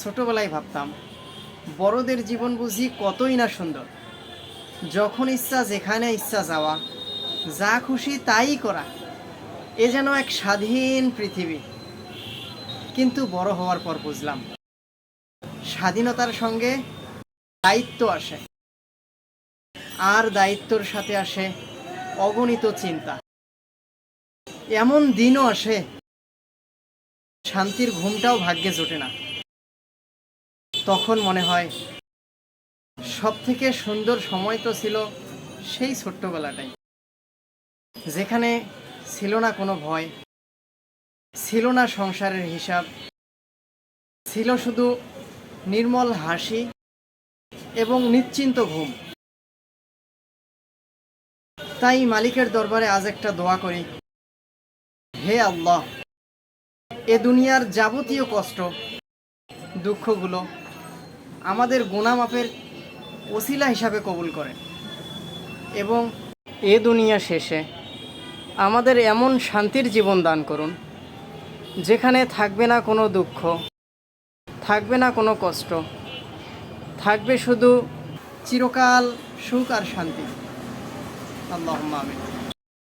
ছোটবেলায় ভাবতাম বড়দের জীবন বুঝি কতই না সুন্দর। যখন ইচ্ছা যেখানে ইচ্ছা যাওয়া, যা খুশি তাই করা, এ যেন এক স্বাধীন পৃথিবী। কিন্তু বড় হওয়ার পর বুঝলাম স্বাধীনতার সঙ্গে দায়িত্ব আসে, আর দায়িত্বর সাথে আসে অগণিত চিন্তা। এমন দিনও আসে শান্তির ঘুমটাও ভাগ্যে জোটে না। তখন মনে হয় সব থেকে সুন্দর সময় তো ছিল সেই ছোট্টবেলাটাই, যেখানে ছিল না কোনো ভয়, ছিল না সংসারের হিসাব, ছিল শুধু নির্মল হাসি এবং নিশ্চিন্ত ঘুম। তাই মালিকের দরবারে আজ একটা দোয়া করি, হে আল্লাহ, এ দুনিয়ার যাবতীয় কষ্ট দুঃখগুলো আমাদের গুনাহ মাফের ওসিলা হিসাবে কবুল করেন, এবং এ দুনিয়া শেষে আমাদের এমন শান্তির জীবন দান করুন যেখানে থাকবে না কোনো দুঃখ, থাকবে না কোনো কষ্ট, থাকবে শুধু চিরকাল সুখ আর শান্তি। আল্লাহুম্মা আমিন।